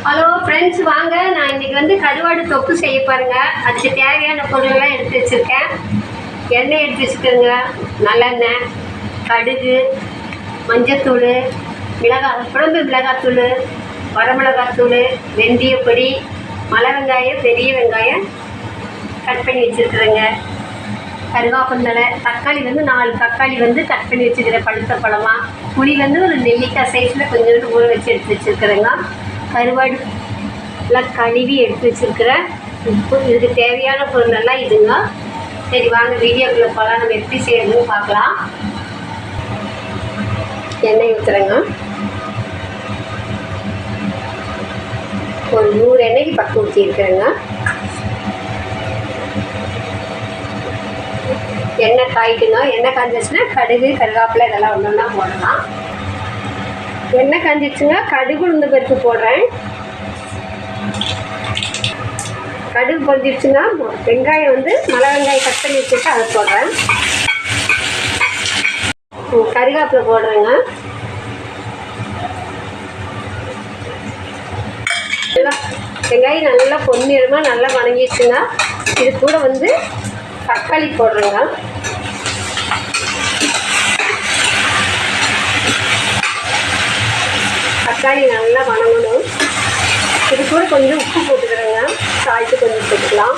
Hello friends, வாங்க. நான் இன்றைக்கி வந்து கருவாடு தொக்கு செய்ய பாருங்க. அதுக்கு தேவையான பொருளெல்லாம் எடுத்து வச்சுருக்கேன். எண்ணெய் எடுத்து வச்சுக்கோங்க, நல்லெண்ணெய், கடுகு, மஞ்சத்தூள், குழம்பு மிளகாத்தூள், வரமிளகாத்தூள், வெந்தயப்பொடி, மலை வெங்காயம், பெரிய வெங்காயம் கட் பண்ணி வச்சுருக்குறேங்க, கருவேப்பிலை, தக்காளி வந்து 4 தக்காளி வந்து கட் பண்ணி வச்சுக்கிறேன் பழுத்த பழமாக, புளி வந்து ஒரு நெல்லிக்காய் சைஸில் கொஞ்சோண்டு ஊற வச்சு எடுத்து வச்சுருக்குறேங்க, கருவாடு எல்லாம் கழுவி எடுத்து வச்சுருக்கிறேன். இதுக்கு தேவையான பொருளெல்லாம் இதுங்க. சரி வாங்க வீடியோக்குள்ளே போகலாம். நம்ம எப்படி செய்யறதுன்னு பார்க்கலாம். எண்ணெய் ஊற்றுறேங்க. ஒரு 100 எண்ணெய்க்கு பக்கம் ஊற்றிருக்கிறேங்க. எண்ணெய் காய்க்குங்க. எண்ணெய் காய்ஞ்சிச்சுன்னா கடுகு, கருவேப்பிலை இதெல்லாம் ஒன்றா போடலாம். எண்ணெய் காய்ஞ்சிச்சுங்க. கடுகு உளுந்து பருப்பு போடுறேன். கடுகு பொரிஞ்சிடுச்சுன்னா வெங்காயம் வந்து மலை வெங்காயம் கட் பண்ணி வச்சுட்டு அதை போடுறேன். கருவேப்பிலை போடுறேங்க. வெங்காயம் நல்லா பொன்னிறமாக நல்லா வணங்கிடுச்சுங்க. இது கூட வந்து தக்காளி போடுறேங்க. தக்காளி நல்லா வணங்கணும். இது கூட கொஞ்சம் உப்பு போட்டுக்கிறேங்க. சால்ட்டு கொஞ்சம் போட்டுக்கலாம்.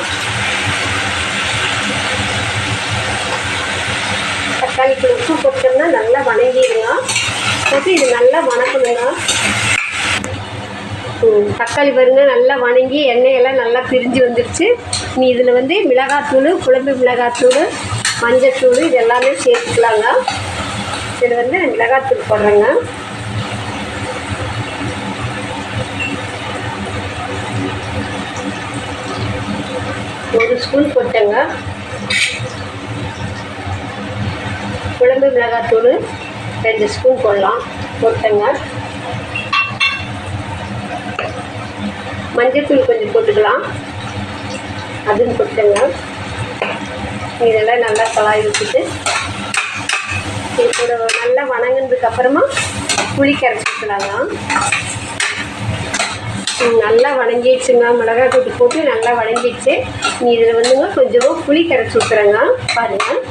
தக்காளிக்கு உப்பு போட்டோம்னா நல்லா வணங்கிடுங்க. போட்டு இது நல்லா வணக்கணுங்க. தக்காளி பாருங்க நல்லா வணங்கி எண்ணெயெல்லாம் நல்லா பிரிஞ்சு வந்துடுச்சு. நீ இதில் வந்து மிளகாத்தூள், குழம்பு மிளகாத்தூள், மஞ்சத்தூள் இது எல்லாமே சேர்த்துக்கலாங்க. இதில் வந்து மிளகாத்தூள் போடுறேங்க. ஒரு ஸ்பூன் போட்டேங்க. குழம்பு மிளகாத்தூள் 2 ஸ்பூன் போடலாம் போட்டேங்க. மஞ்சத்தூள் கொஞ்சம் போட்டுக்கலாம், அதுவும் போட்டேங்க. இதெல்லாம் நல்லா கலாய் வச்சுட்டு இது கூட நல்லா வணங்கினதுக்கு அப்புறமா புளி கரைச்சிக்கலாங்க. நல்லா வணங்கிடுச்சுங்க. மிளகாய் தூள் போட்டு நல்லா வணங்கிடுச்சு. நீ இதில் வந்துங்க கொஞ்சமாக புளி கரைச்சி ஊற்றுறேங்க. பாருங்கள்.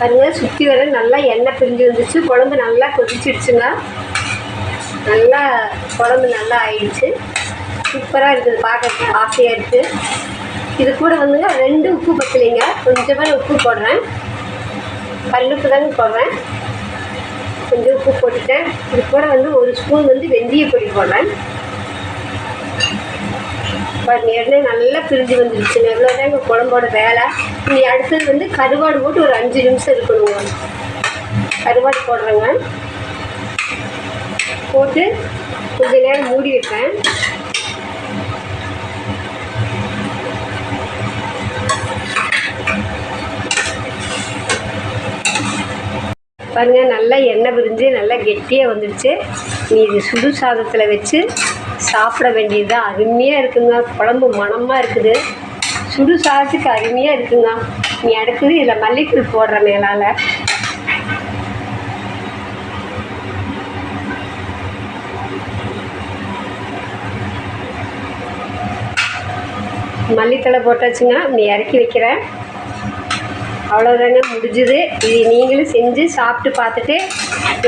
பாருங்க, சுற்றி வர நல்லா எண்ணெய் பிரிஞ்சு வந்துச்சு. குழம்பு நல்லா கொதிச்சிடுச்சுங்க. நல்லா குழம்பு நல்லா ஆயிடுச்சு. சூப்பராக இருக்குது, பார்க்க ஆசையாக இருக்குது. இது கூட வந்துங்க 2 உப்பு பத்தலைங்க. கொஞ்சமாக உப்பு போடுறேன். கல்லுப்பு தாங்க போடுறேன். கொஞ்சம் உப்பு போட்டுட்டேன். இது கூட வந்து 1 ஸ்பூன் வந்து வெந்தயப்பொடி போடுறேன். பாருங்க, எண்ணெய் நல்லா பிரிஞ்சு வந்துடுச்சு. எவ்வளோதான் எங்கள் குழம்போட வேலை. இனி அடுத்தது வந்து கருவாடு போட்டு ஒரு 5 நிமிஷம் இருக்கணுங்க. கருவாடு போடுறேங்க. போட்டு கொஞ்ச நேரம் மூடி வைப்பேன். பாருங்க, நல்லா எண்ணெய் பிரிஞ்சு நல்லா கெட்டியாக வந்துடுச்சு. நீ இது சுடு சாதத்தில் வச்சு சாப்பிட வேண்டியது தான். அருமையாக இருக்குங்க. குழம்பு மணமாக இருக்குது. சுடு சாதத்துக்கு அருமையாக இருக்குங்க. நீ அடுத்தது இதில் மல்லித்தூள் போடுற மேலால். மல்லித்தழை போட்டாச்சுங்க. நீ இறக்கி வைக்கிறேன். அவ்வளோதாங்க, முடிஞ்சுது. இது நீங்களும் செஞ்சு சாப்பிட்டு பார்த்துட்டு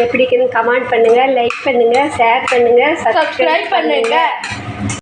எப்படிக்குன்னு கமெண்ட் பண்ணுங்கள், லைக் பண்ணுங்கள், ஷேர் பண்ணுங்கள், சப்ஸ்கிரைப் பண்ணுங்கள்.